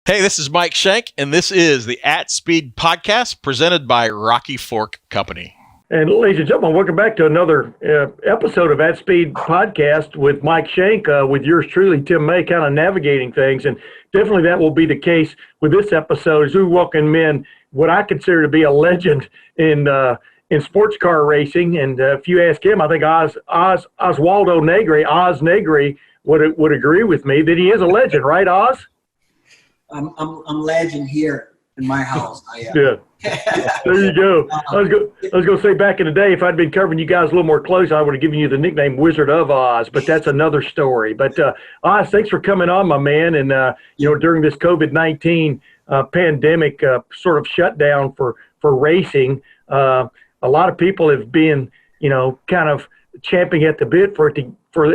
Hey, this is Mike Shank, and this is the At Speed podcast presented by Rocky Fork Company. And ladies and gentlemen, welcome back to another episode of At Speed podcast with Mike Shank, with yours truly, Tim May, kind of navigating things. And definitely that will be the case with this episode as we welcome in what I consider to be a legend in sports car racing. And if you ask him, I think Oswaldo Negri, Oz Negri, would agree with me that he is a legend, right, Oz? I'm legend here in my house. Yeah. There you go. I was going to say back in the day, if I'd been covering you guys a little more close, I would have given you the nickname Wizard of Oz, but that's another story. But Oz, thanks for coming on, my man. And, during this COVID-19 pandemic sort of shutdown for racing, a lot of people have been, kind of champing at the bit for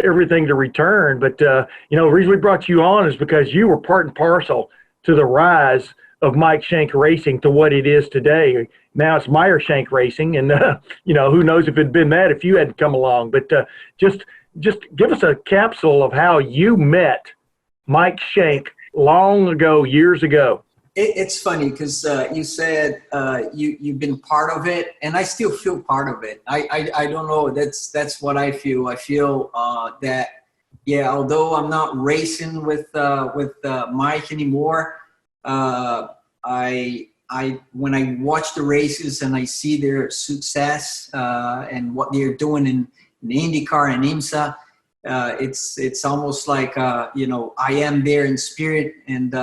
everything to return. But, the reason we brought you on is because you were part and parcel to the rise of Mike Shank Racing to what it is today. Now it's Meyer Shank Racing, and who knows if it'd been that if you hadn't come along. But just give us a capsule of how you met Mike Shank long ago, years ago. It's funny because you said you've been part of it, and I still feel part of it. I don't know. That's what I feel. I feel that. Yeah, although I'm not racing with Mike anymore, I when I watch the races and I see their success and what they're doing in IndyCar and IMSA, it's almost like I am there in spirit and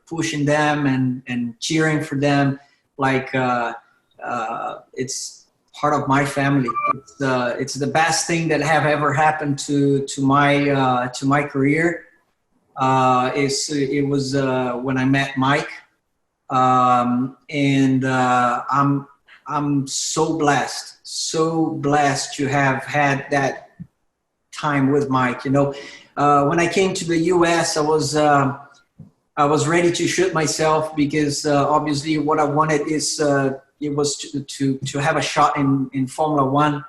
pushing them and cheering for them, like it's part of my family. It's the best thing that have ever happened to my career. It was when I met Mike, and I'm so blessed to have had that time with Mike. When I came to the U.S., I was ready to shoot myself because obviously what I wanted is it was to have a shot in Formula One.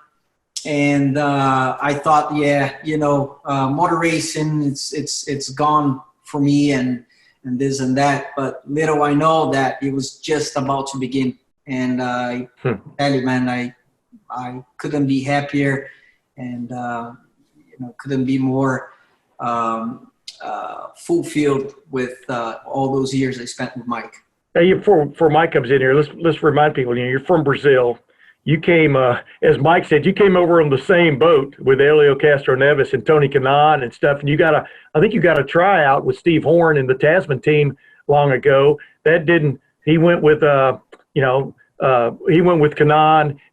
And I thought, motor racing, it's gone for me and this and that. But little I know that it was just about to begin. And I tell you, man, I couldn't be happier and couldn't be more fulfilled with all those years I spent with Mike. Hey, before Mike comes in here, let's remind people, you're from Brazil. You came, as Mike said, you came over on the same boat with Helio Castroneves and Tony Kanaan and stuff. And I think you got a tryout with Steve Horn and the Tasman team long ago. He went with Kanaan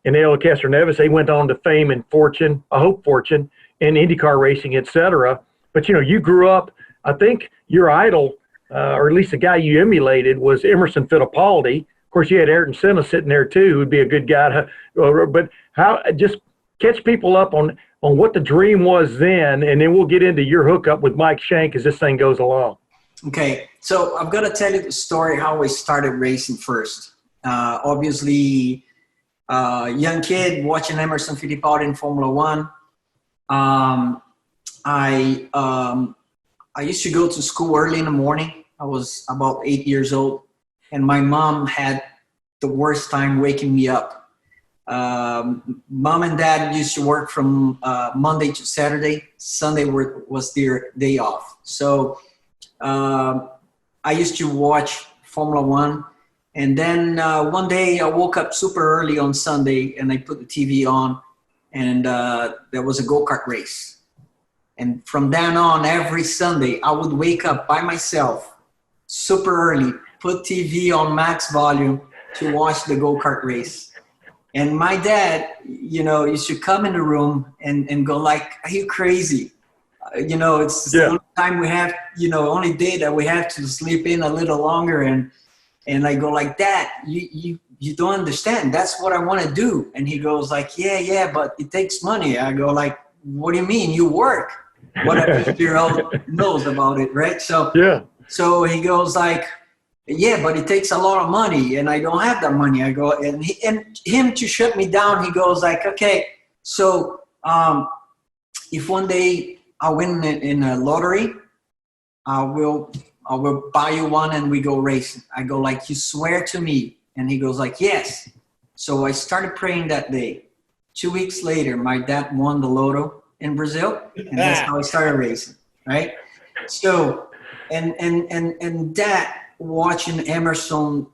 and Helio Castroneves. They went on to fame and fortune, fortune, in IndyCar racing, et cetera. But, you grew up, I think your idol, or at least the guy you emulated, was Emerson Fittipaldi. Of course, you had Ayrton Senna sitting there too, who'd be a good guy to. But how? Just catch people up on what the dream was then, and then we'll get into your hookup with Mike Shank as this thing goes along. Okay, so I'm gonna tell you the story how I started racing first. Obviously, young kid watching Emerson Fittipaldi in Formula One. I used to go to school early in the morning. I was about 8 years old, and my mom had the worst time waking me up. Mom and dad used to work from Monday to Saturday. Sunday was their day off. So I used to watch Formula One. And then one day I woke up super early on Sunday, and I put the TV on, and there was a go-kart race. And from then on, every Sunday, I would wake up by myself, super early, put TV on max volume to watch the go-kart race. And my dad, used to come in the room and go like, "Are you crazy? It's the only time we have, only day that we have to sleep in a little longer." And I go like, "Dad, you don't understand. That's what I want to do." And he goes like, yeah, but it takes money. I go like, "What do you mean? You work." What a 8-year-old knows about it, right? So he goes like, "Yeah, but it takes a lot of money, and I don't have that money." I go, and him to shut me down, he goes like, "Okay, so if one day I win in a lottery, I will I will buy you one and we go racing. I go like, you swear to me? And he goes like, yes. So I started praying that day. 2 weeks later, my dad won the lotto in Brazil, and that's how I started racing, right? So, and that, watching Emerson,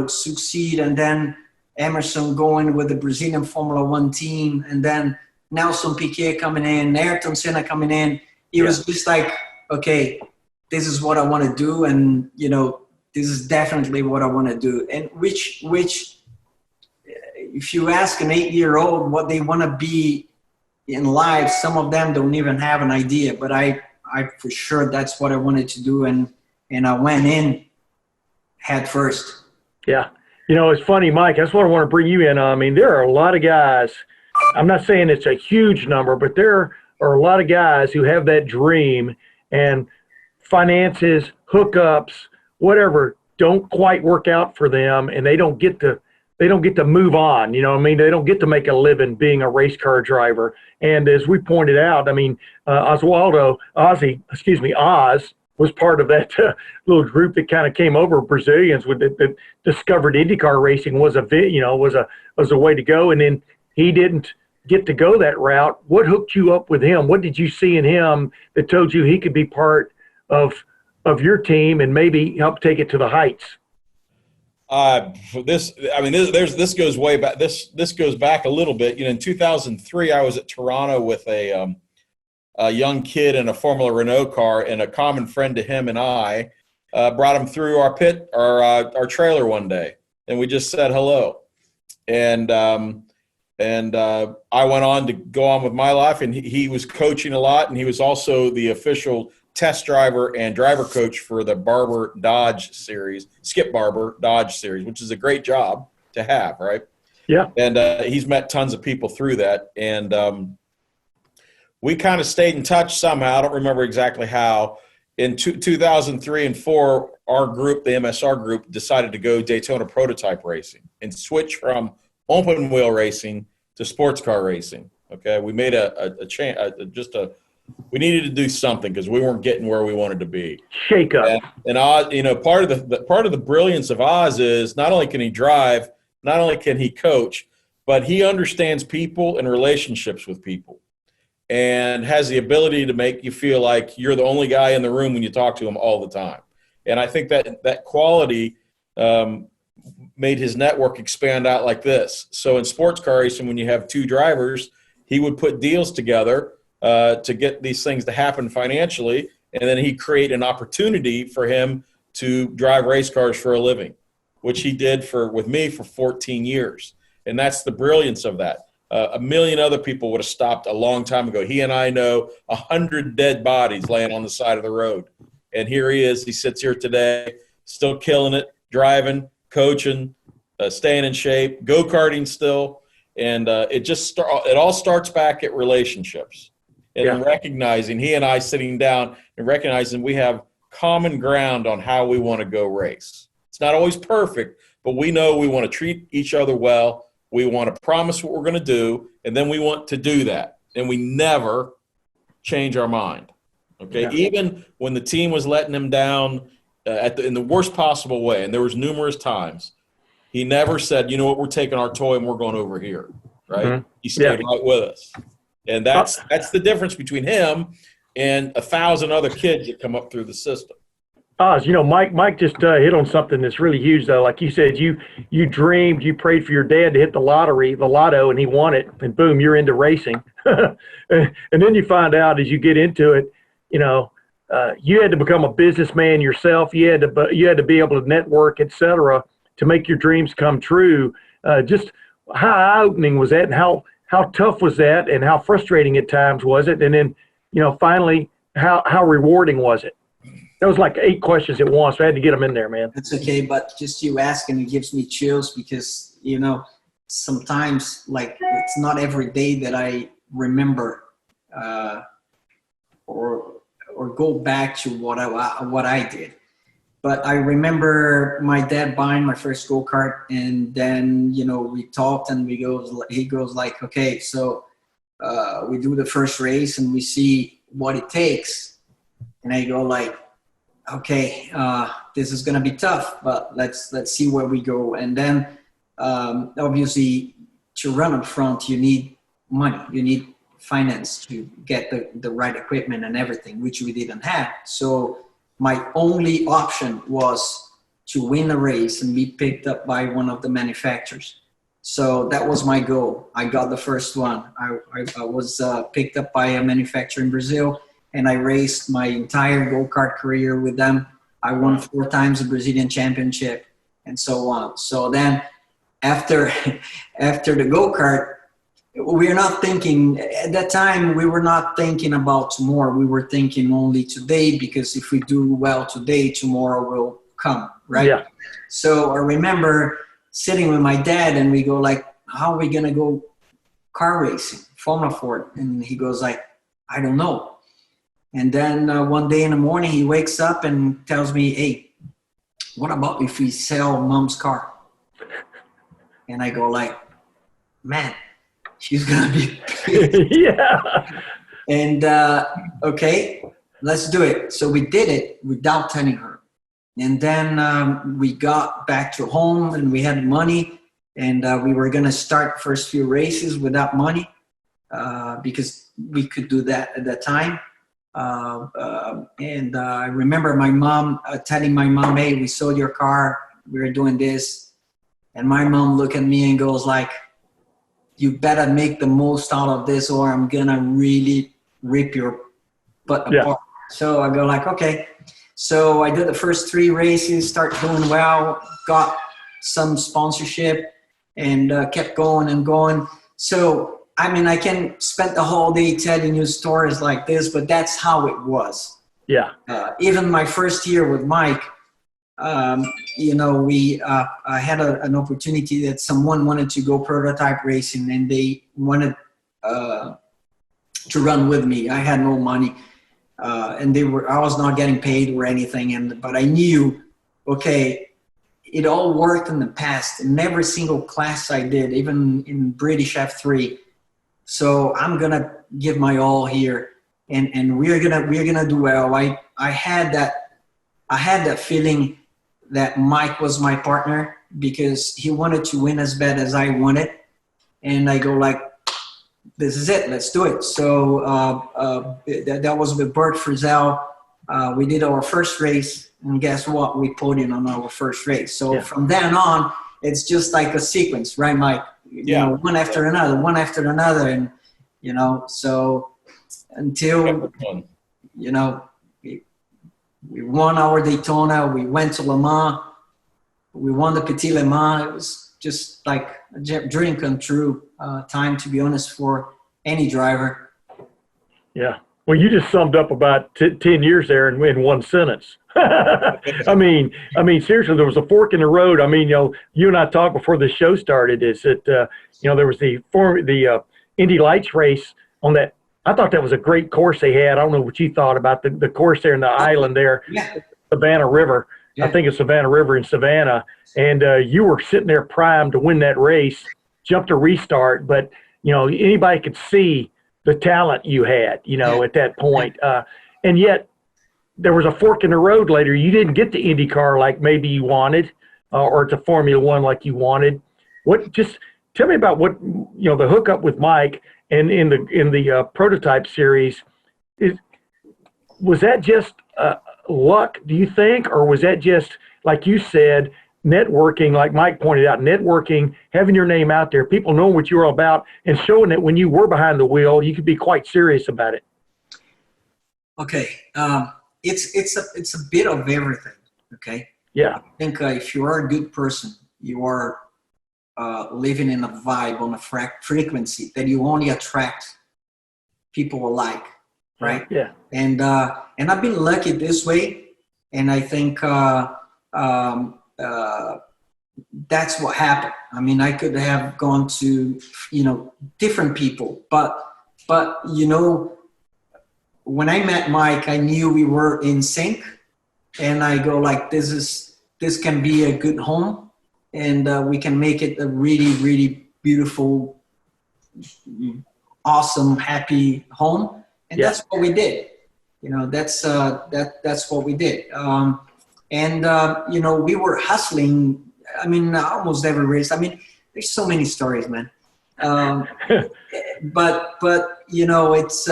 succeed, and then Emerson going with the Brazilian Formula One team, and then Nelson Piquet coming in, Ayrton Senna coming in, it was just like, okay, this is what I want to do, and this is definitely what I want to do. And which if you ask an 8-year-old what they want to be in life, some of them don't even have an idea, but I for sure that's what I wanted to do, and I went in head first. Yeah. It's funny, Mike, that's what I want to bring you in on. I mean, there are a lot of guys, I'm not saying it's a huge number, but there are a lot of guys who have that dream, and finances, hookups, whatever, don't quite work out for them, and they don't get to move on. They don't get to make a living being a race car driver. And as we pointed out, I mean, Oz was part of that little group that kind of came over, Brazilians that discovered IndyCar racing was a way to go. And then he didn't get to go that route. What hooked you up with him? What did you see in him that told you he could be part of your team and maybe help take it to the heights? This goes way back. This goes back a little bit. In 2003, I was at Toronto with a young kid in a Formula Renault car, and a common friend to him and I brought him through our our trailer one day, and we just said hello. And I went on to go on with my life, and he was coaching a lot, and he was also the official test driver and driver coach for the Barber Dodge series, Skip Barber Dodge series, which is a great job to have, right? Yeah. And he's met tons of people through that. And we kind of stayed in touch somehow. I don't remember exactly how. In 2003 and 4, our group, the MSR group, decided to go Daytona prototype racing and switch from open wheel racing to sports car racing. Okay. We made we needed to do something because we weren't getting where we wanted to be. Shake up. And Oz, part of the brilliance of Oz is not only can he drive, not only can he coach, but he understands people and relationships with people, and has the ability to make you feel like you're the only guy in the room when you talk to him all the time. And I think that quality made his network expand out like this. So in sports car racing, when you have 2 drivers, he would put deals together to get these things to happen financially, and then he'd create an opportunity for him to drive race cars for a living, which he did with me for 14 years. And that's the brilliance of that. A million other people would have stopped a long time ago. He and I know 100 dead bodies laying on the side of the road. And here he is. He sits here today, still killing it, driving, coaching, staying in shape, go-karting still. And it all starts back at relationships. And recognizing, he and I sitting down and recognizing we have common ground on how we want to go race. It's not always perfect, but we know we want to treat each other well. We want to promise what we're going to do, and then we want to do that. And we never change our mind. Okay, Yeah. Even when the team was letting him down in the worst possible way, and there was numerous times, he never said, you know what, we're taking our toy and we're going over here, right? Mm-hmm. He stayed right with us. And that's the difference between him and 1,000 other kids that come up through the system. Oz, Mike just hit on something that's really huge, though. Like you said, you dreamed, you prayed for your dad to hit the lotto, and he won it, and boom, you're into racing. And then you find out as you get into it, you had to become a businessman yourself. You had to be able to network, et cetera, to make your dreams come true. Just how eye-opening was that, and how tough was that, and how frustrating at times was it? And then, finally, how rewarding was it? That was like 8 questions at once. So I had to get them in there, man. That's okay, but just you asking, it gives me chills because, sometimes, like, it's not every day that I remember or go back to what I did. But I remember my dad buying my first go-kart, and then, we talked, and he goes like, okay, so we do the first race and we see what it takes. And I go like, okay, this is going to be tough, but let's see where we go. And then obviously to run up front, you need money, you need finance to get the right equipment and everything, which we didn't have. So my only option was to win a race and be picked up by one of the manufacturers. So that was my goal. I got the first one. I was picked up by a manufacturer in Brazil, and I raced my entire go-kart career with them. I won 4 times the Brazilian championship and so on. So then after the go-kart, we're not thinking, at that time, we were not thinking about tomorrow. We were thinking only today, because if we do well today, tomorrow will come, right? Yeah. So I remember sitting with my dad, and we go like, how are we going to go car racing, Formula Ford? And he goes like, I don't know. And then one day in the morning, he wakes up and tells me, hey, what about if we sell mom's car? And I go like, man, she's going to be pissed. Yeah. And okay, let's do it. So we did it without telling her. And then we got back to home, and we had money, and we were going to start first few races without money because we could do that at that time. And I remember my mom telling my mom, hey, we sold your car. We were doing this. And my mom looked at me and goes like, you better make the most out of this, or I'm going to really rip your butt apart. So I go like, okay. So I did the first 3 races, start doing well, got some sponsorship, and kept going and going. So, I mean, I can spend the whole day telling you stories like this, but that's how it was. Yeah. Even my first year with Mike, you know, I had an opportunity that someone wanted to go prototype racing, and they wanted to run with me. I had no money. And I was not getting paid or anything. But I knew, okay, it all worked in the past in every single class I did, even in British F3. So I'm going to give my all here, and we're going to do well. I had that feeling that Mike was my partner, because he wanted to win as bad as I wanted. And I go like, this is it, let's do it. So that was with Bert Frizzell. We did our first race, and guess what? We podiumed on our first race. So from then on, it's just like a sequence, right, Mike? You know, one after another. And, you know, so until, you know, we won our Daytona, we went to Le Mans, we won the Petit Le Mans. It was just like a dream come true time, to be honest, for any driver. Yeah. Well, you just summed up about 10 years there in one sentence. I mean, seriously, there was a fork in the road. I mean, you know, you and I talked before the show started, is that, you know, there was the Indy Lights race on that. I thought that was a great course they had. I don't know what you thought about the course there in the island there, Savannah River. I think it's Savannah River in Savannah. And you were sitting there primed to win that race, jumped a restart. But, you know, anybody could see the talent you had, you know, at that point. And yet there was a fork in the road later. You didn't get the IndyCar like maybe you wanted, or to Formula One like you wanted. Just tell me about what, you know, the hookup with Mike and in the prototype series. Was that just luck, do you think, or was that just, like you said, networking, like Mike pointed out, networking, having your name out there, people knowing what you were all about, and showing that when you were behind the wheel, you could be quite serious about it? Okay, it's a bit of everything. Okay. Yeah. I think if you are a good person, you are living in a vibe, on a frequency that you only attract people alike, right? Yeah. And I've been lucky this way, and I think that's what happened. I mean, I could have gone to, you know, different people, but you know, when I met Mike, I knew we were in sync, and I go like, this can be a good home, and we can make it a really, really beautiful, awesome, happy home. And that's what we did. That's what we did. We were hustling. I mean, almost every race. I mean, there's so many stories, man. But it's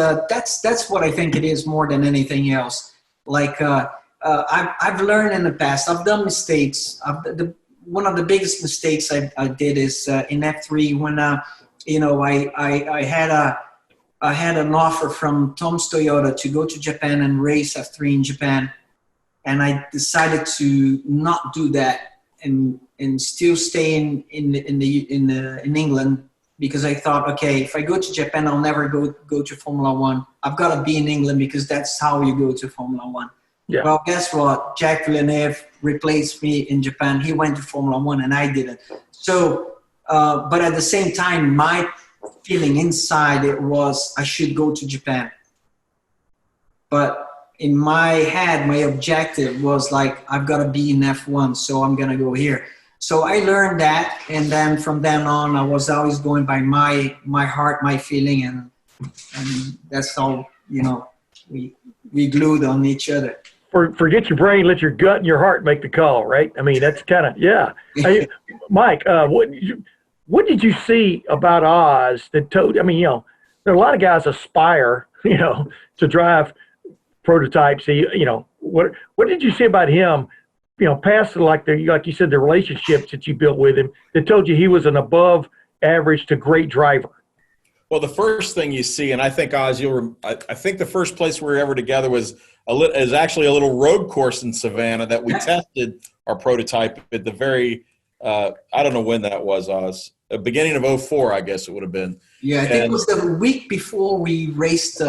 that's what I think it is more than anything else. Like I've learned in the past. I've done mistakes. One of the biggest mistakes I did is in F3 when I had an offer from Tom's Toyota to go to Japan and race F3 in Japan, and I decided to not do that and still stay in England, because I thought, okay, if I go to Japan, I'll never go to Formula One. I've got to be in England because that's how you go to Formula One. Yeah. Well, guess what? Jack Villeneuve replaced me in Japan. He went to Formula One and I didn't. So, but at the same time, my feeling inside it was I should go to Japan. But in my head, my objective was like, I've got to be in F1, so I'm going to go here. So I learned that, and then from then on, I was always going by my heart, my feeling, and that's how, we glued on each other. Forget your brain, let your gut and your heart make the call, right? I mean, that's kind of, yeah. Hey, Mike, what did you see about Oz that told, I mean, there are a lot of guys aspire, to drive prototypes. What did you see about him, past like you said, the relationships that you built with him that told you he was an above average to great driver? Well, the first thing you see, and I think Oz, I think the first place we were ever together was actually a little road course in Savannah that we tested our prototype at the very, I don't know when that was, Oz. The beginning of 2004, I guess it would have been. Yeah, I think it was the week before we raced.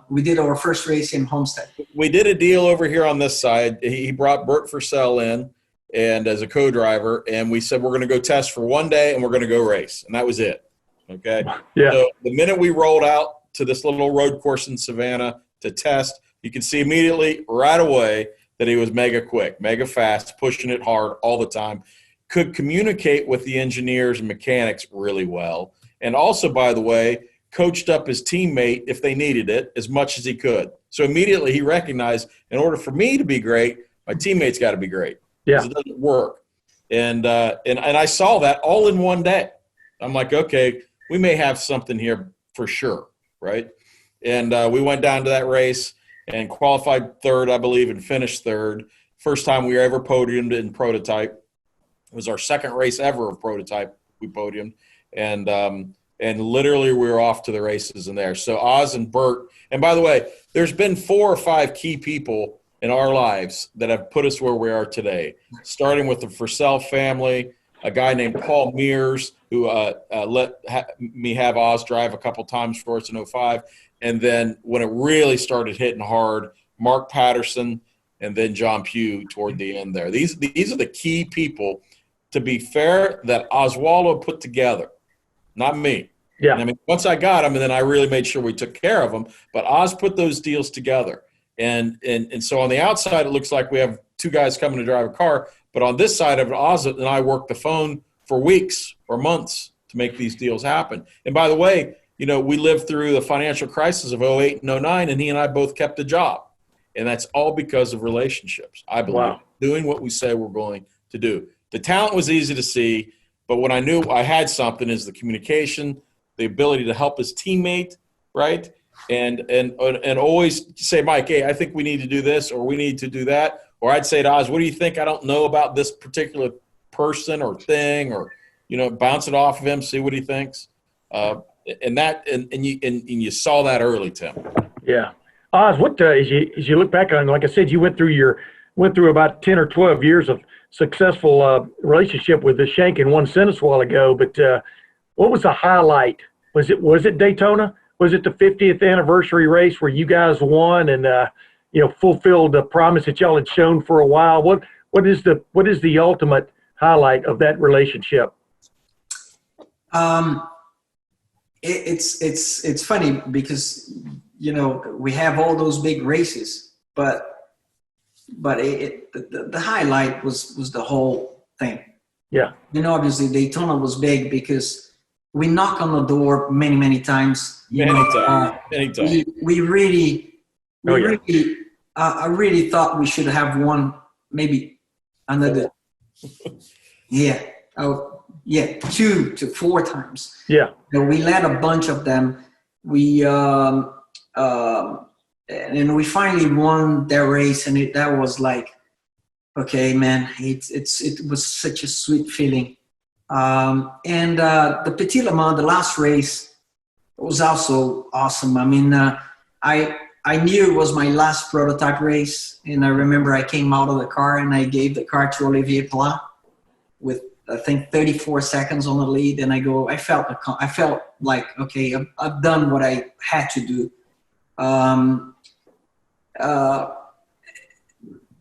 We did our first race in Homestead. We did a deal over here on this side. He brought Bert Fursell in and as a co-driver, and we said we're going to go test for one day and we're going to go race, and that was it. Okay. Yeah. So the minute we rolled out to this little road course in Savannah to test, you could see immediately right away that he was mega quick, mega fast, pushing it hard all the time. Could communicate with the engineers and mechanics really well. And also, by the way, coached up his teammate if they needed it as much as he could. So immediately he recognized, in order for me to be great, my teammates got to be great. Yeah. Because it doesn't work. And I saw that all in one day. I'm like, okay, we may have something here for sure, right? And we went down to that race and qualified third, I believe, and finished third. First time we were ever podiumed in prototype. It was our second race ever of prototype. We podiumed, and literally we were off to the races in there. So Oz and Bert, and by the way, there's been 4 or 5 key people in our lives that have put us where we are today, starting with the Fursell family, a guy named Paul Mears, who let me have Oz drive a couple times for us in 2005. And then when it really started hitting hard, Mark Patterson and then John Pugh toward the end there. These are the key people, to be fair, that Oswaldo put together, not me. Yeah. And I mean, once I got them, and then I really made sure we took care of them, but Oz put those deals together. And so on the outside, it looks like we have 2 guys coming to drive a car. But on this side of it, Oz and I worked the phone for weeks or months to make these deals happen. And by the way, we lived through the financial crisis of 2008 and 2009, and he and I both kept a job. And that's all because of relationships, I believe. Wow. Doing what we say we're going to do. The talent was easy to see, but what I knew I had something is the communication, the ability to help his teammate, right? And always say, Mike, hey, I think we need to do this or we need to do that. Or I'd say to Oz, what do you think? I don't know about this particular person or thing, or, bounce it off of him, see what he thinks. And you saw that early, Tim. Yeah. Oz, what as you look back on, like I said, you went through about 10 or 12 years of successful relationship with the Shank in one sentence a while ago. But what was the highlight? Was it Daytona? Was it the 50th anniversary race where you guys won and fulfilled the promise that y'all had shown for a while? What is the ultimate highlight of that relationship? It's funny because we have all those big races, but the highlight was the whole thing. Yeah. Obviously Daytona was big because we knock on the door many times. Anytime. We really we really, I really thought we should have won maybe another, yeah, 2 to 4 times. Yeah. But we led a bunch of them. And we finally won that race, and that was like, okay, man, it was such a sweet feeling. And the Petit Le Mans, the last race, was also awesome. I mean, I knew it was my last prototype race, and I remember I came out of the car and I gave the car to Olivier Plat with, I think, 34 seconds on the lead, and I felt like, okay, I've done what I had to do.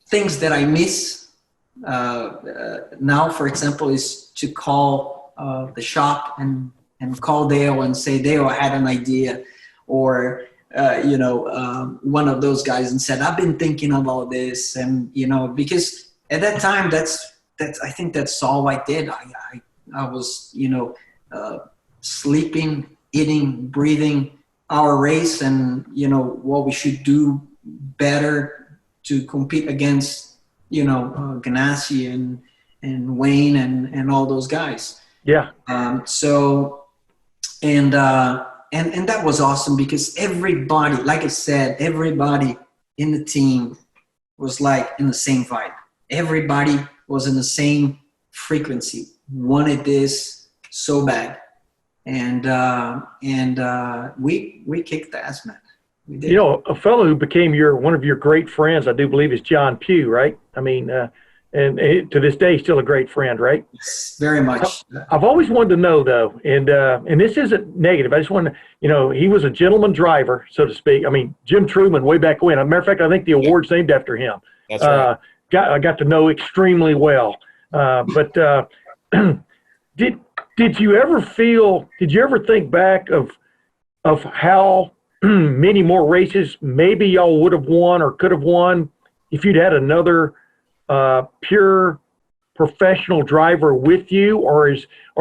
Things that I miss now, for example, is to call the shop and call Dale and say, Dale, I had an idea, or one of those guys, and said, I've been thinking about this, and because at that time, I think that's all I did. I was sleeping, eating, breathing our race, and what we should do better to compete against Ganassi and Wayne and all those guys. Yeah. So and that was awesome, because everybody, like I said, everybody in the team was like in the same vibe. Everybody was in the same frequency, wanted this so bad. And we kicked ass, man. We did. A fellow who became one of your great friends, I do believe, is John Pugh, right? I mean, and to this day, still a great friend, right? Yes, very much. I've always wanted to know, though, and this isn't negative. I just want to, he was a gentleman driver, so to speak. I mean, Jim Truman, way back when. As a matter of fact, I think the award's named after him. That's right. I got to know extremely well. But did you ever think back of how many more races maybe y'all would have won or could have won if you'd had another pure professional driver with you, or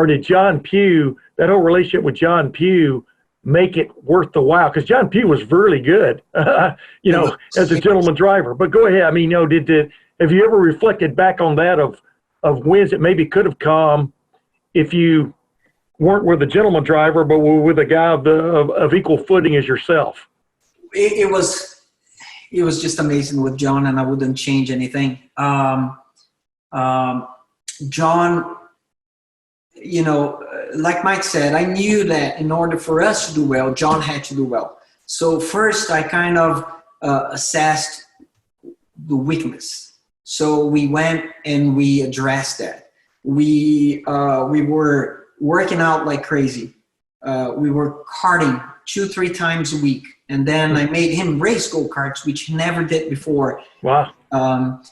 did John Pugh, that whole relationship with John Pugh, make it worth the while? Because John Pugh was really good, as a gentleman driver. But go ahead. I mean, have you ever reflected back on that of wins that maybe could have come if you weren't with a gentleman driver, but were with a guy of equal footing as yourself? It was just amazing with John, and I wouldn't change anything. John, like Mike said, I knew that in order for us to do well, John had to do well. So first, I kind of assessed the weakness. So we went and we addressed that. We were working out like crazy. We were karting 2-3 times a week, and then I made him race go-karts, which he never did before. Wow.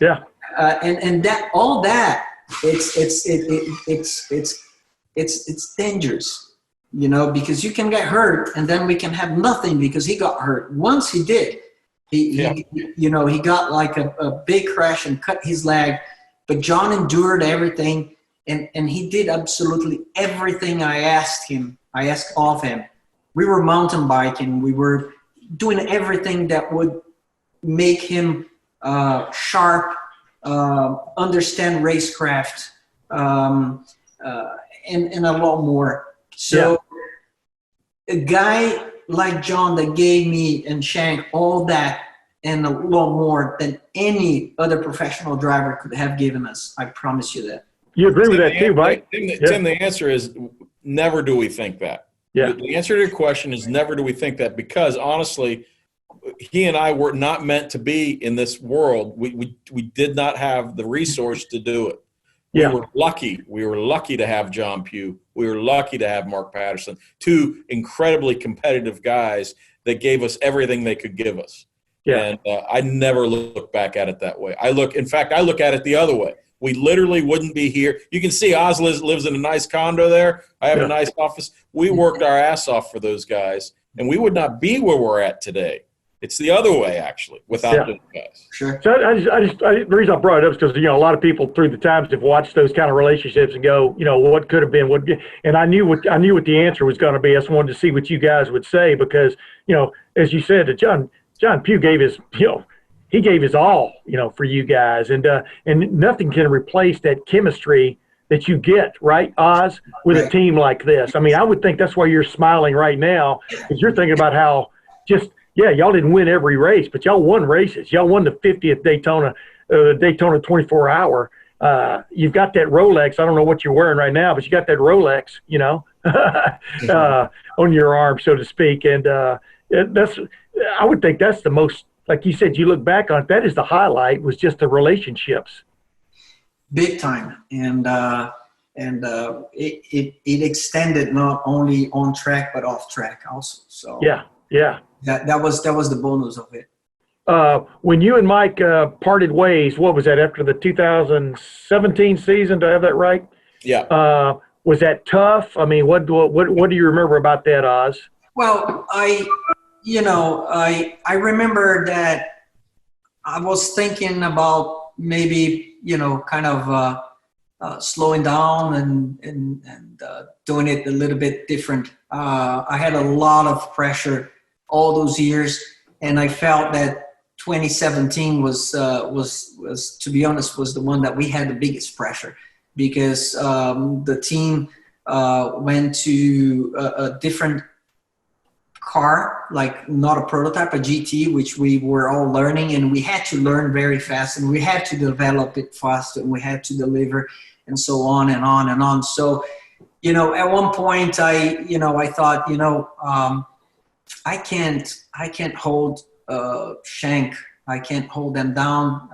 Yeah. And that all that it's dangerous, because you can get hurt, and then we can have nothing because he got hurt. Once he did, he got like a big crash and cut his leg, but John endured everything. And he did absolutely everything I asked of him. We were mountain biking. We were doing everything that would make him sharp, understand racecraft, and a lot more. So a guy like John that gave me and Shank all that and a lot more than any other professional driver could have given us. I promise you that. You agree with that too, right? Tim, the answer is never do we think that. Yeah. The answer to your question is never do we think that, because honestly, he and I were not meant to be in this world. We did not have the resource to do it. We were lucky. We were lucky to have John Pugh. We were lucky to have Mark Patterson, 2 incredibly competitive guys that gave us everything they could give us. Yeah. And I never look back at it that way. In fact, I look at it the other way. We literally wouldn't be here. You can see Oz lives in a nice condo there. I have a nice office. We worked our ass off for those guys, and we would not be where we're at today. It's the other way, actually, without those guys. Sure. So the reason I brought it up is because, a lot of people through the times have watched those kind of relationships and go, what could have been, and I knew what the answer was going to be. I just wanted to see what you guys would say because, as you said, John John Pugh gave his, he gave his all, for you guys, and nothing can replace that chemistry that you get, right, Oz, with a team like this. I mean, I would think that's why you're smiling right now, because you're thinking about how y'all didn't win every race, but y'all won races. Y'all won the 50th Daytona 24-hour. You've got that Rolex. I don't know what you're wearing right now, but you got that Rolex, on your arm, so to speak. And I would think that's the most, like you said, you look back on it, that is the highlight, was just the relationships. Big time. And it extended not only on track, but off track also. So yeah. That was the bonus of it. When you and Mike parted ways, what was that, after the 2017 season? Do I have that right? Yeah. Was that tough? I mean, what do you remember about that, Oz? Well, I remember that I was thinking about maybe, kind of slowing down and doing it a little bit different. I had a lot of pressure all those years, and I felt that 2017 was to be honest, was the one that we had the biggest pressure, because the team went to a different car, like not a prototype, a GT, which we were all learning, and we had to learn very fast, and we had to develop it fast, and we had to deliver, and so on and on and on. So, at one point I thought, I can't hold Shank. I can't hold them down.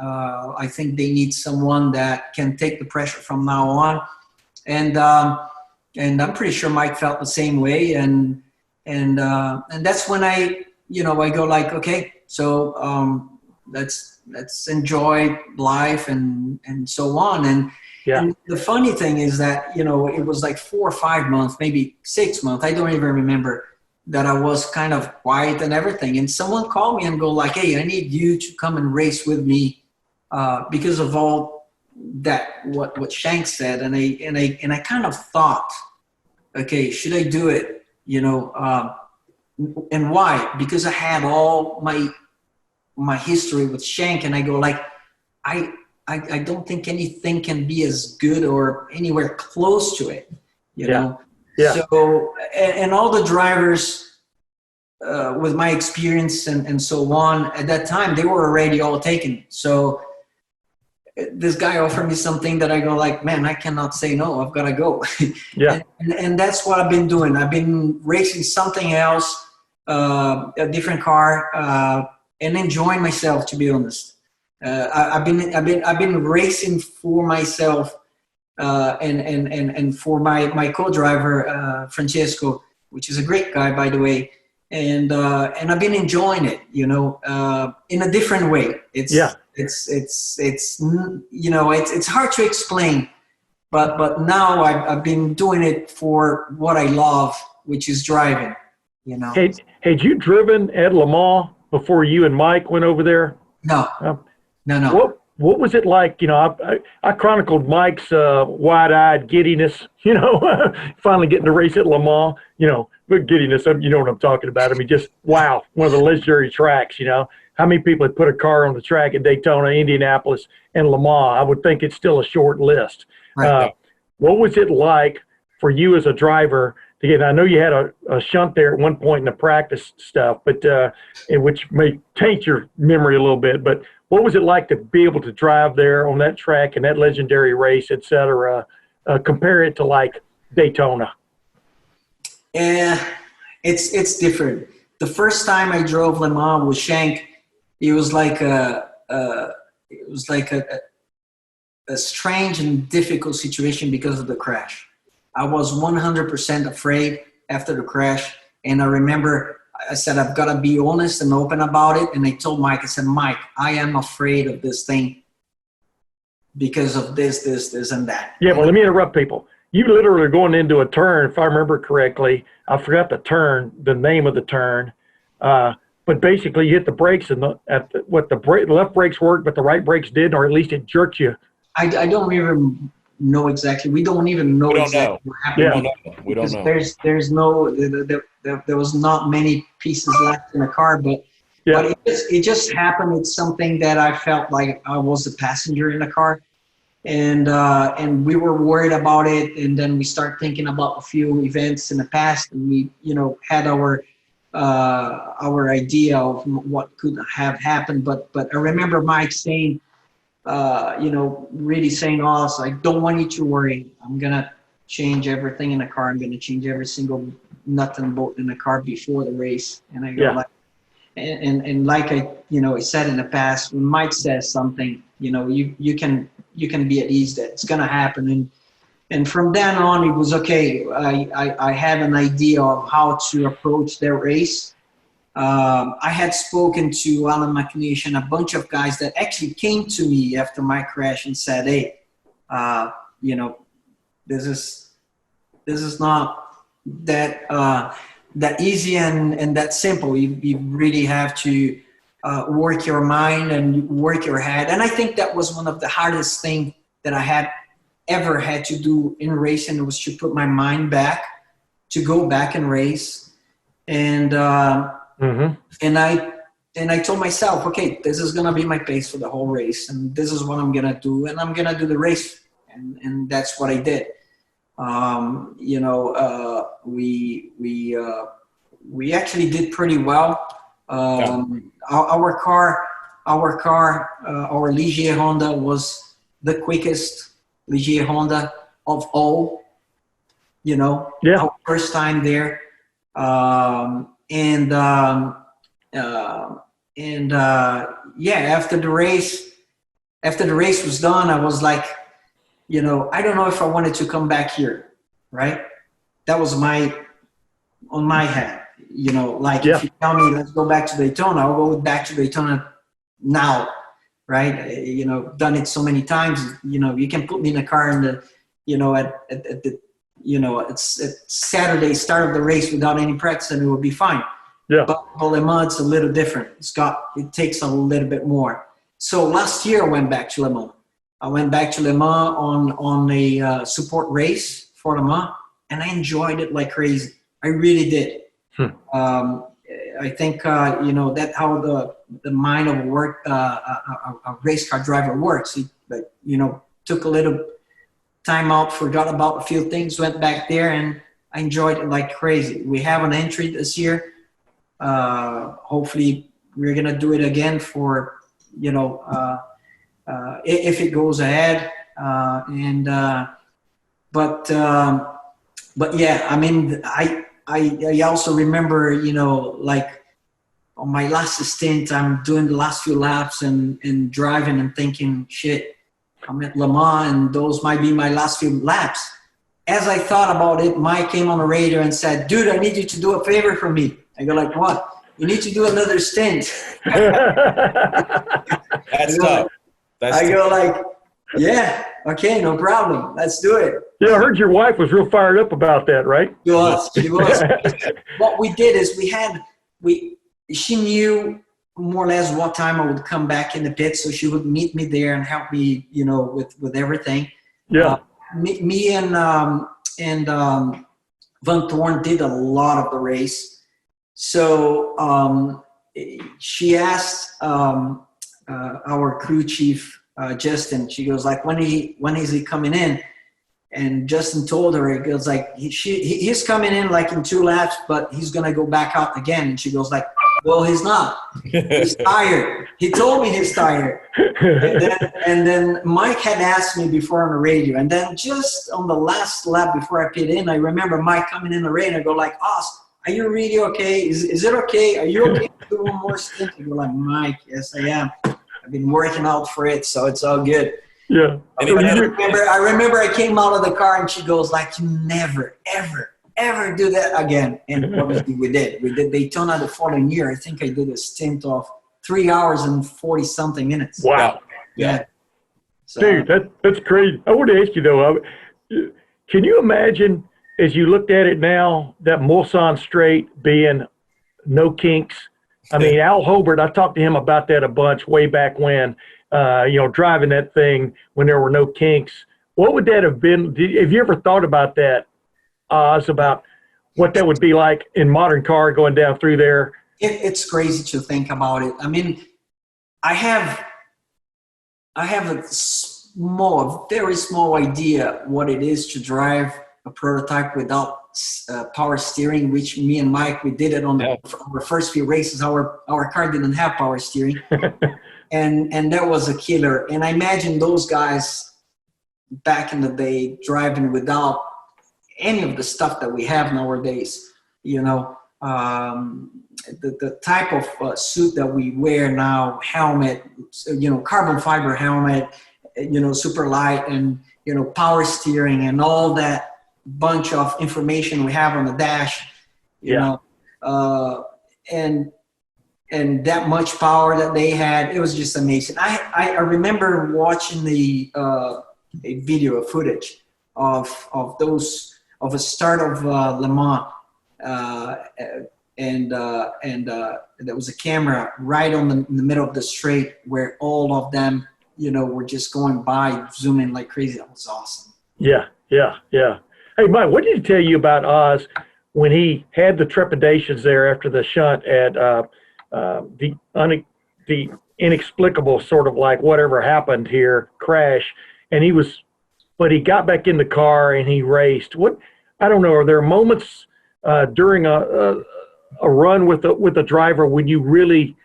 I think they need someone that can take the pressure from now on. And I'm pretty sure Mike felt the same way. And that's when I go like, okay, so let's enjoy life and so on. And the funny thing is that, it was like 4 or 5 months, maybe 6 months, I don't even remember, that I was kind of quiet and everything. And someone called me and go like, hey, I need you to come and race with me because of all that, what Shank said. And I kind of thought, okay, should I do it? And why? Because I had all my history with Shank, and I go like, I don't think anything can be as good or anywhere close to it, you know? Yeah. So, and all the drivers with my experience and so on at that time, they were already all taken. So this guy offered me something that I go like, man, I cannot say no. I've got to go. Yeah. and that's what I've been doing. I've been racing something else, a different car, and enjoying myself, to be honest. I've been racing for myself. And for my co-driver Francesco, which is a great guy, by the way, and I've been enjoying it, in a different way. It's hard to explain, but now I've been doing it for what I love, which is driving. Hey, had you driven at Le Mans before you and Mike went over there? No. No. What was it like? I chronicled Mike's wide-eyed giddiness, finally getting to race at Le Mans, but giddiness, you know what I'm talking about. I mean, just, wow, one of the legendary tracks, How many people had put a car on the track at Daytona, Indianapolis, and Le Mans? I would think it's still a short list. Right. What was it like for you as a driver to get, I know you had a shunt there at one point in the practice stuff, but which may taint your memory a little bit, but what was it like to be able to drive there on that track and that legendary race, et cetera, compare it to like Daytona? Yeah, it's different. The first time I drove Le Mans with Shank, it was like a strange and difficult situation because of the crash. I was 100% afraid after the crash, and I remember I said, I've got to be honest and open about it. And I told Mike, I said, Mike, I am afraid of this thing because of this, and that. Yeah, well, let me interrupt people. You literally are going into a turn, if I remember correctly. I forgot the name of the turn. But basically, you hit the brakes, and the left brakes worked, but the right brakes didn't, or at least it jerked you. I don't even know exactly. We don't even know exactly what happened. Yeah. We don't know. There's no, there was not many pieces left in the car, but Yeah. But it just happened. It's something that I felt like I was the passenger in the car, and we were worried about it. And then we start thinking about a few events in the past, and we, had our idea of what could have happened. But I remember Mike saying, really saying, "Us, I don't want you to worry. I'm gonna change everything in the car. I'm gonna change every single nut and bolt in the car before the race." And I go like, and like I said in the past, when Mike says something, you can be at ease that it's gonna happen. And from then on, it was okay. I had an idea of how to approach their race. I had spoken to Alan McNeish and a bunch of guys that actually came to me after my crash and said, "Hey, this is not that easy and that simple. You really have to work your mind and work your head." And I think that was one of the hardest things that I had ever had to do in racing, was to put my mind back, to go back and race. And and I told myself, okay, this is gonna be my pace for the whole race, and this is what I'm gonna do, and I'm gonna do the race, and that's what I did. We actually did pretty well. Our car, our Ligier Honda was the quickest Ligier Honda of all. Our first time there. After the race was done, I was like, I don't know if I wanted to come back here, right? That was on my head, if you tell me, let's go back to Daytona, I'll go back to Daytona now, right? Done it so many times, you can put me in a car in the, at the, it's Saturday, start of the race without any practice, and it will be fine. Yeah. But Le Mans, it's a little different. It takes a little bit more. So last year I went back to Le Mans. I went back to Le Mans on a support race for Le Mans, and I enjoyed it like crazy. I really did. I think that how the mind of a race car driver works. He took a little time out, forgot about a few things, went back there, and I enjoyed it like crazy. We have an entry this year. Hopefully we're gonna do it again for if it goes ahead. But yeah, I mean, I also remember, like on my last stint, I'm doing the last few laps and driving and thinking, shit, I'm at Le Mans and those might be my last few laps. As I thought about it, Mike came on the radio and said, "Dude, I need you to do a favor for me." I go like, "What?" "You need to do another stint." That's tough. I go like, "Yeah, okay, no problem. Let's do it." Yeah, I heard your wife was real fired up about that, right? She was. What we did is she knew more or less what time I would come back in the pit, so she would meet me there and help me, with everything. Yeah. Me and Van Thorn did a lot of the race. So she asked our crew chief, Justin, she goes like, when is he coming in? And Justin told her, it goes like, he's coming in like in 2 laps, but he's going to go back out again. And she goes like, "Well, he's not. He's tired. He told me he's tired." And then Mike had asked me before on the radio. And then just on the last lap before I pit in, I remember Mike coming in the radio and go like, "Os, are you really okay? Is it okay? Are you okay to do one more stint?" I go like, "Mike, yes, I am. I've been working out for it, so it's all good." Yeah. I remember I came out of the car and she goes like, "You never, ever do that again." And obviously we did. We did Daytona the following year. I think I did a stint of 3 hours and 40 something minutes. Wow. Yeah. So, Dude, that's crazy. I want to ask you though, can you imagine as you looked at it now, that Mulsanne straight being no kinks? I mean, Al Hobart, I talked to him about that a bunch way back when, driving that thing when there were no kinks. What would that have been? Have you ever thought about that, Oz, about what that would be like in modern car going down through there? It's crazy to think about it. I mean, I have a very small idea what it is to drive a prototype without power steering, which me and Mike, we did it on our first few races. Our car didn't have power steering. and that was a killer. And I imagine those guys back in the day driving without any of the stuff that we have nowadays, you know. The type of suit that we wear now, helmet, you know, carbon fiber helmet, you know, super light, and, you know, power steering and all that bunch of information we have on the dash, you know, and that much power that they had, it was just amazing. I remember watching a video footage of a start of Le Mans, and there was a camera right in the middle of the straight where all of them, you know, were just going by, zooming like crazy. That was awesome. Yeah. Hey, Mike, what did he tell you about Oz when he had the trepidations there after the shunt at the inexplicable sort of like whatever happened here crash, and but he got back in the car and he raced? I don't know, are there moments during a run with a driver when you really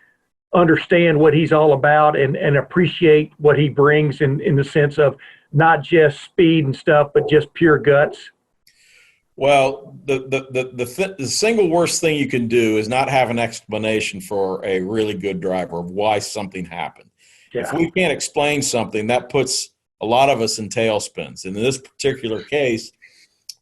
understand what he's all about and appreciate what he brings in the sense of not just speed and stuff, but just pure guts? Well, the single worst thing you can do is not have an explanation for a really good driver of why something happened. Yeah. If we can't explain something, that puts a lot of us in tailspins. And in this particular case,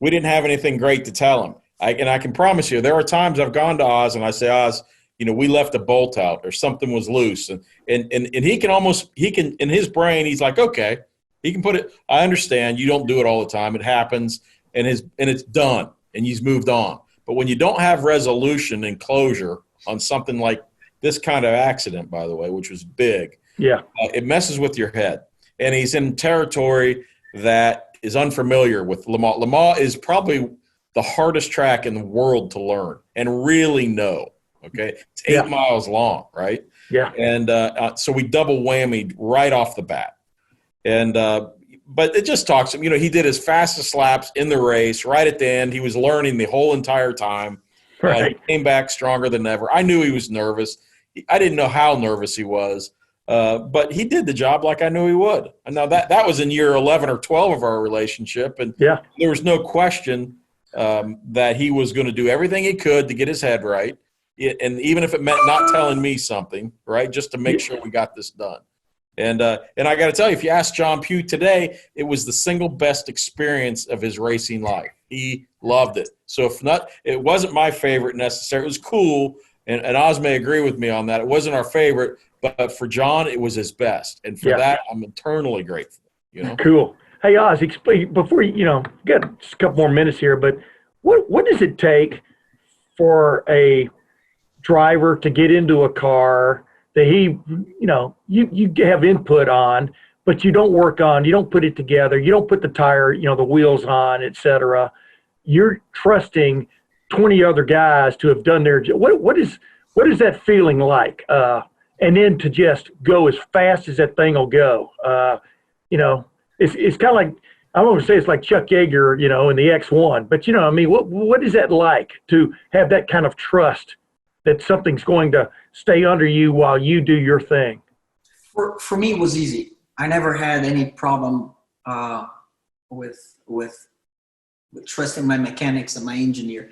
we didn't have anything great to tell him. And I can promise you, there are times I've gone to Oz and I say, Oz, you know, we left a bolt out or something was loose. And he can, in his brain, he's like, okay, he can put it, I understand, you don't do it all the time. It happens, and it's done, and he's moved on. But when you don't have resolution and closure on something like this kind of accident, by the way, which was big, it messes with your head. And he's in territory that is unfamiliar with Le Mans. Le Mans is probably the hardest track in the world to learn and really know. Okay, it's 8 miles long, right? Yeah. And so we double whammied right off the bat. And but it just talks. You know, he did his fastest laps in the race right at the end. He was learning the whole entire time. Right. He came back stronger than ever. I knew he was nervous. I didn't know how nervous he was, but he did the job like I knew he would. And now that was in year 11 or 12 of our relationship, and there was no question that he was going to do everything he could to get his head right. And even if it meant not telling me something, right, just to make sure we got this done. And I got to tell you, if you ask John Pugh today, it was the single best experience of his racing life. He loved it. So if not, it wasn't my favorite necessarily. It was cool, and Oz may agree with me on that. It wasn't our favorite, but for John, it was his best. And for that, I'm eternally grateful. You know? Cool. Hey, Oz, explain, before you know, got just a couple more minutes here, but what does it take for a driver to get into a car that you have input on, but you don't work on, you don't put it together, you don't put the tire, the wheels on, etc. You're trusting 20 other guys to have done their job. What is that feeling like? And then to just go as fast as that thing will go. It's kind of like, I don't want to say it's like Chuck Yeager, in the X1, but what is that like to have that kind of trust that something's going to stay under you while you do your thing? For me, it was easy. I never had any problem with trusting my mechanics and my engineer.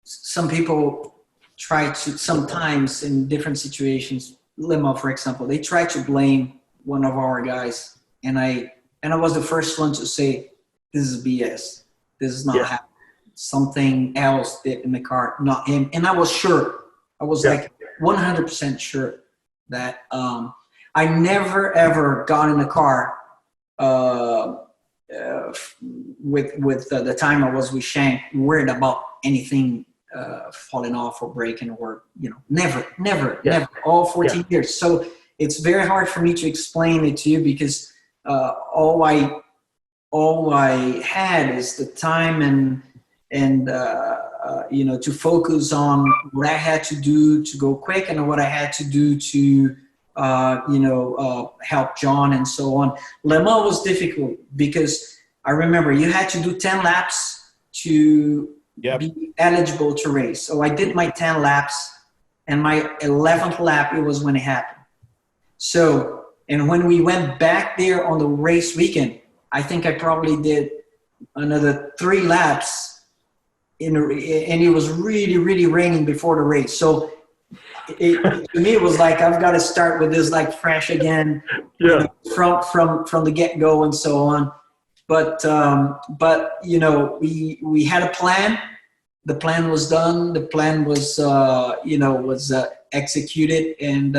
Some people try to, sometimes in different situations, Limo, for example, they try to blame one of our guys, and I was the first one to say, this is BS. This is not happening. Something else did in the car, not him. And I was sure. I was like 100% sure that I never ever got in the car with the time I was with Shank worried about anything falling off or breaking or never all 14 years. So it's very hard for me to explain it to you because all I had is the time and to focus on what I had to do to go quick and what I had to do to, help John and so on. Le Mans was difficult because I remember you had to do 10 laps to be eligible to race. So I did my 10 laps, and my 11th lap, it was when it happened. So, and when we went back there on the race weekend, I think I probably did another 3 laps and it was really, really raining before the race. So to me, it was like, I've got to start with this like fresh again, from the get-go and so on. But we had a plan. The plan was done. The plan was, executed, and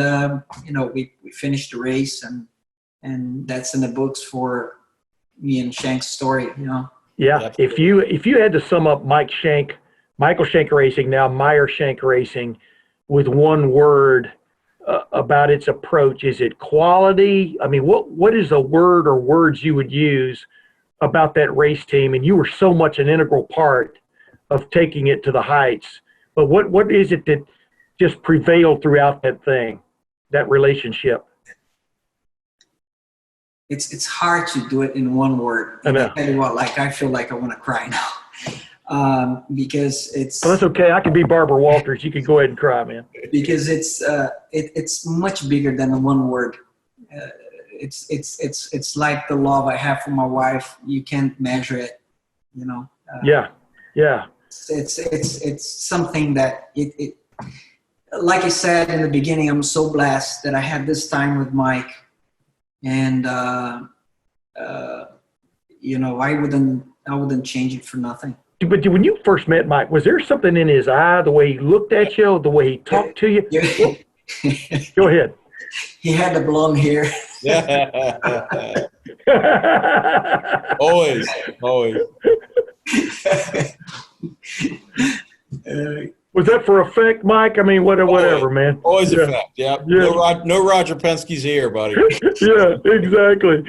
we finished the race, and that's in the books for me and Shank's story. Yeah. If you had to sum up Michael Shank Racing, now Meyer Shank Racing, with one word about its approach, is it quality? I mean, what is a word or words you would use about that race team? And you were so much an integral part of taking it to the heights. But what is it that just prevailed throughout that thing, that relationship? It's hard to do it in one word. I know. I tell you what, I feel like I want to cry now, because it's. Well, that's okay. I can be Barbara Walters. You can go ahead and cry, man. Because it's much bigger than one word. It's like the love I have for my wife. You can't measure it, Yeah. It's something that it like I said in the beginning, I'm so blessed that I had this time with Mike, and I wouldn't change it for nothing. But when you first met Mike, was there something in his eye, the way he looked at you, the way he talked to you? Go ahead. He had the blonde hair. Always. Was that for effect, Mike? I mean, whatever, man. Always effect. Yeah. No Roger Penske's here, buddy. Yeah, exactly.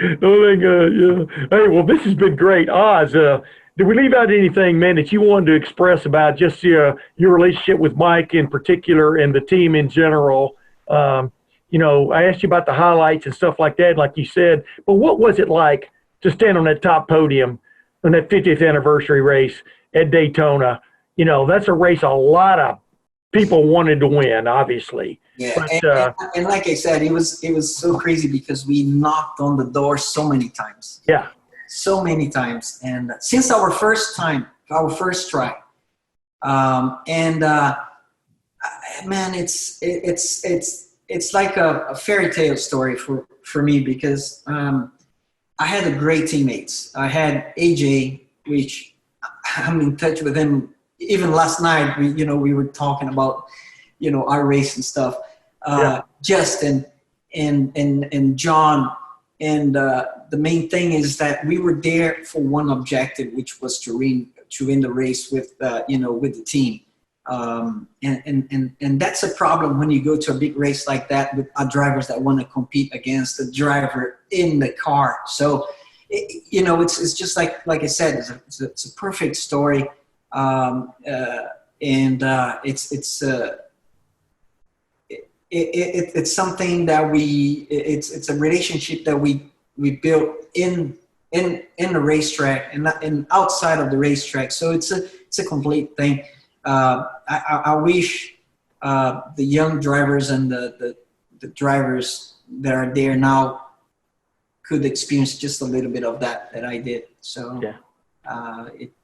Hey, well, this has been great. Oz, did we leave out anything, man, that you wanted to express about just your relationship with Mike in particular and the team in general? I asked you about the highlights and stuff like that, like you said, but what was it like to stand on that top podium on that 50th anniversary race at Daytona? That's a race a lot of people wanted to win, obviously. Yeah, but, and like I said, it was so crazy because we knocked on the door so many times. Yeah. So many times. And since our first try, man, it's like a fairy tale story for me, because I had great teammates. I had AJ, which I'm in touch with him. Even last night, we were talking about, our race and stuff. Justin and John, and the main thing is that we were there for one objective, which was to win the race with the team. And that's a problem when you go to a big race like that with drivers that want to compete against the driver in the car. So, it's just like I said, it's a perfect story. It's something that it's a relationship that we built in the racetrack and outside of the racetrack. So it's a complete thing. I wish the young drivers and the drivers that are there now could experience just a little bit of that I did. So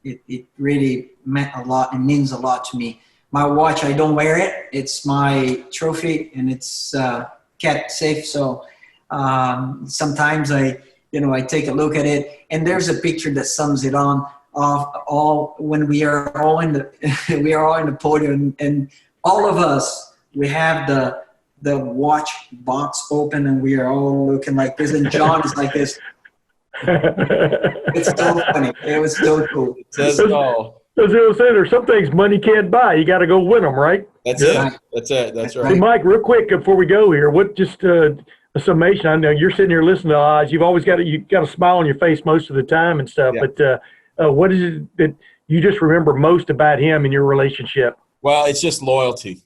it really meant a lot and means a lot to me. My watch, I don't wear it. It's my trophy, and it's kept safe. So sometimes I take a look at it, and there's a picture that sums it on of all when we are all in the podium, and all of us, we have the watch box open, and we are all looking like this, and John is like this. It's so funny. It was so cool. It says it all. As I was saying, there's some things money can't buy. You got to go win them, right? That's it. That's right. Hey, Mike, real quick before we go here, what just a summation? I know you're sitting here listening to Oz. You've always got a smile on your face most of the time and stuff. Yeah. But what is it that you just remember most about him and your relationship? Well, it's just loyalty.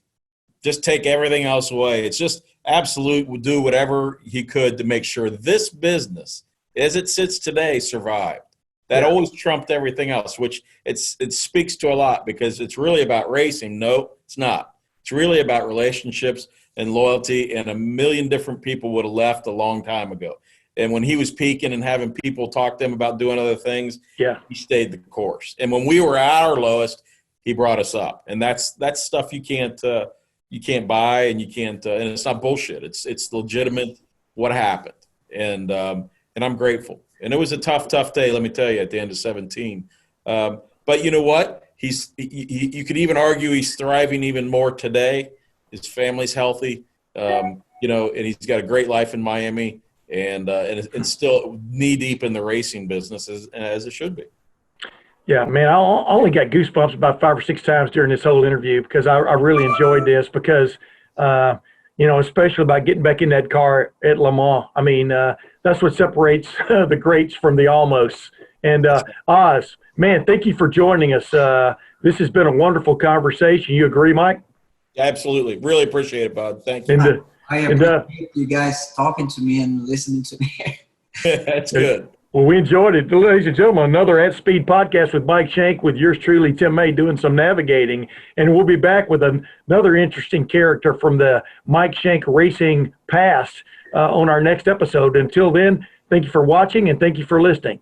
Just take everything else away. It's just absolute, would do whatever he could to make sure this business, as it sits today, survived. That always trumped everything else, which it speaks to a lot, because it's really about racing. No, it's not. It's really about relationships and loyalty, and a million different people would have left a long time ago. And when he was peaking and having people talk to him about doing other things, he stayed the course. And when we were at our lowest, he brought us up. And that's stuff you can't buy, and you can't and it's not bullshit. It's legitimate what happened. And I'm grateful. And it was a tough day, let me tell you, at the end of 17. But you know what? You could even argue he's thriving even more today. His family's healthy, and he's got a great life in Miami, and still knee deep in the racing business as it should be. Yeah, man, I only got goosebumps about 5 or 6 times during this whole interview, because I really enjoyed this, because, especially about getting back in that car at Le Mans. I mean, that's what separates the greats from the almosts. And Oz, man, thank you for joining us. This has been a wonderful conversation. You agree, Mike? Absolutely. Really appreciate it, Bud. Thank you. I appreciate you guys talking to me and listening to me. That's good. Well, we enjoyed it. Ladies and gentlemen, another At Speed podcast with Mike Shank, with yours truly, Tim May, doing some navigating. And we'll be back with another interesting character from the Mike Shank Racing past on our next episode. Until then, thank you for watching, and thank you for listening.